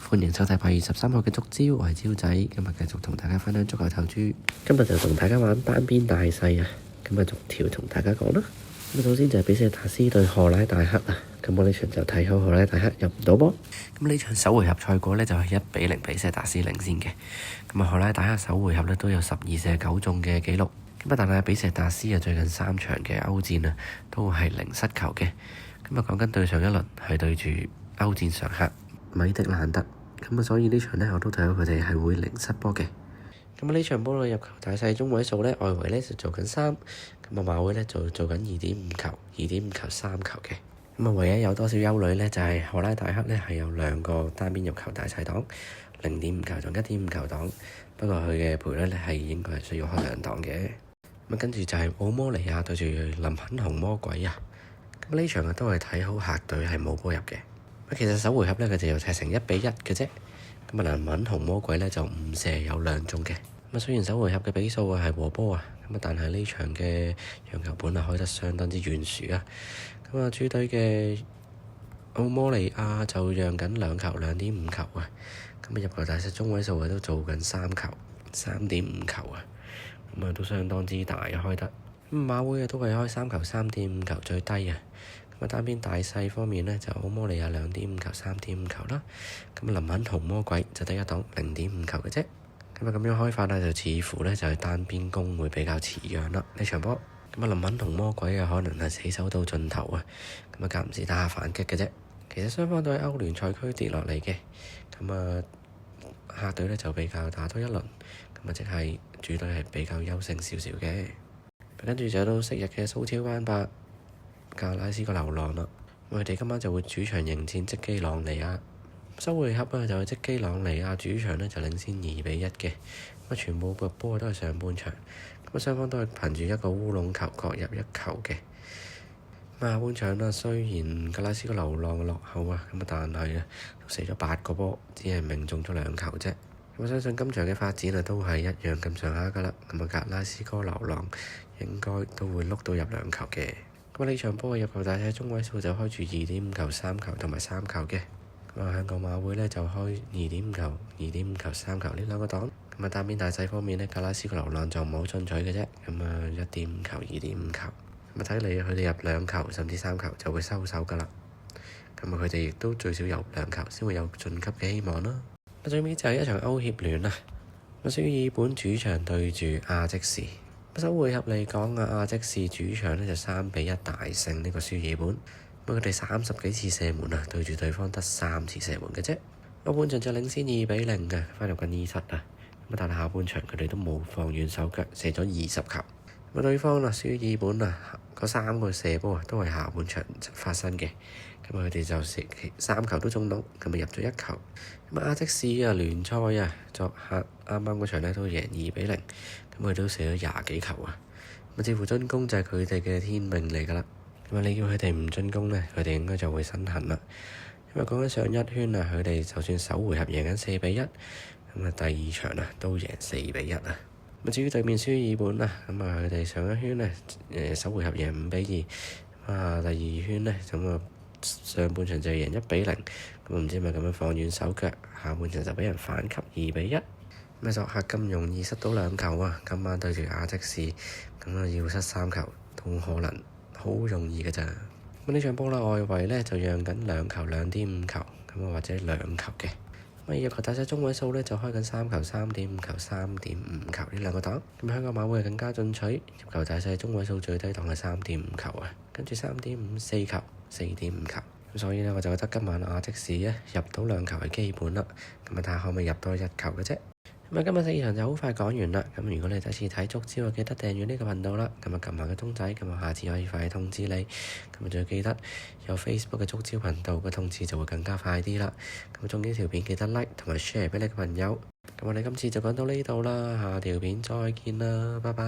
歡迎收睇8月13號嘅足招，我係招仔，今日繼續同大家分享足球投注。今日就同大家玩單邊大細啊，咁啊逐條同大家講啦。咁首先就係比錫達斯對荷拉大克啊，咁我呢場就睇好荷拉大克入唔到波。咁呢場首回合賽果呢，就係1-0比錫達斯領先嘅。咁啊荷拉大克首回合呢都有12射9中嘅紀錄。咁啊但係比錫達斯啊最近3場嘅歐戰啊都係0失球嘅。咁啊講緊對上一輪係對住歐戰常客米迪蘭特，咁啊所以呢場呢，我都睇到佢哋係會0失波嘅。咁啊呢場波入球大細中位數呢，外圍呢就做緊3，咁啊馬會呢就做緊2.5球、2.5球3球嘅。咁啊唯一有多少憂慮呢，就係荷拉大克呢係有2個單邊入球大細檔，0.5球同1.5球檔，不過佢嘅賠率呢係應該係需要開2檔嘅。咁跟住就係奧摩尼亞對住林肯紅魔鬼啊！咁呢場都係睇好客隊係冇波入嘅。其實首回合呢，佢哋又踢成1-1嘅啫。咁啊林肯紅魔鬼呢就5射有2中嘅。咁啊雖然首回合嘅比數係和波啊，咁啊但係呢場嘅讓球盤開得相當之懸殊啊。咁啊主隊嘅奧摩尼亞就讓緊2球2.5球啊。咁啊入球大細中位數都做緊3球3.5球啊。咁啊都相當之大開得。咁馬會都係開3球3.5球最低啊。咁啊單邊大細方面呢，就奧摩尼亞2.5球3.5球啦。咁林肯紅魔鬼就得一檔0.5球嘅啫。咁啊咁樣開法呢，就似乎呢就係單邊攻會比較似樣啦呢場波。咁啊林肯紅魔鬼可能係死守到盡頭啊。咁啊間唔時打下反擊嘅啫。其實雙方都喺歐聯賽區跌落嚟嘅。咁啊客隊呢就比較打多一輪。咁啊即係主隊係比較優勝少少嘅。跟住就到昔日嘅蘇超班霸格拉斯哥流浪啦。佢哋今晚就會主場迎戰積基朗尼亞。首回合啊就係積基朗尼亞主場呢就領先2-1嘅。咁全部嘅波都係上半場。咁雙方都係憑住一個烏龍球各入1球嘅。下半場啊雖然格拉斯哥流浪落後啊，咁但係啊都射咗8個波，只係命中咗2球啫。我相信今場嘅發展都係一樣咁上下噶啦。咁啊格拉斯哥流浪應該都會碌到入2球嘅。咁呢場波嘅入球大細中位數就開住2.5球3球同埋3球嘅。咁啊香港馬會呢就開2.5球、2.5球3球呢2個檔。咁啊單邊大細方面呢，格拉斯哥流浪就唔好進取嘅啫。咁啊1.5球、2.5球。咁啊睇嚟佢哋入2球甚至3球就會收手噶啦。咁啊佢哋亦都最少有2球先會有晉級嘅希望啦。最尾就係一場歐協聯啊。書爾本主場對住亞積士。首回合嚟講啊，亞積士主場呢就3-1大勝呢個書爾本。不過佢哋30幾次射門啊，對住對方得3次射門嘅啫。下半場就領先2-0嘅，翻入更衣室啊。咁但係下半場佢哋都冇放軟手腳，射咗20球。咁對方啊，書爾本啊，嗰3個射波都係下半場發生嘅。咁佢哋就射3球都中到，咁啊入咗1球。咁亞積士啊聯賽啊作客啱啱嗰場呢都贏2-0，咁佢都射咗20幾球啊。咁似乎進攻就係佢哋嘅天命嚟㗎啦。咁啊你叫佢哋唔進攻呢，佢哋應該就會身痕啦。因為講緊上一圈啊，佢哋就算首回合贏緊4-1，咁啊第2場啊都贏4-1啊。咁至於對面書爾本啊，咁啊佢哋上一圈呢首回合贏5-2，啊第2圈呢咁啊上半場就贏1-0，咁唔知係咪咁樣放軟手腳，下半場就畀人反擊2-1。咁作客咁容易失到2球啊！今晚對住亞積士，咁啊要失3球都可能好容易㗎咋。咁呢場波啦，外圍呢就讓緊2球2.5球，咁啊或者2球嘅。咁入球大細中位數呢就開緊3球3.5球3.5球呢2個檔。咁香港馬會更加進取，入球大細中位數最低檔係3.5球啊，跟住3.5、4球、4.5球。咁所以呢，我就覺得今晚亞積士呢入到2球係基本啦。咁啊睇下可唔可以入多1球嘅啫。咁今日4場就好快講完啦。咁如果你第一次睇足招，記得訂閱呢個頻道啦。咁啊撳下個鐘仔，咁啊下次可以快通知你。咁啊仲要記得有 Facebook 嘅足招頻道嘅通知就會更加快啲啦。咁中意條片記得 like 同埋 share 俾你嘅朋友。咁我哋今次就講到呢度啦，下條片再見啦，拜拜。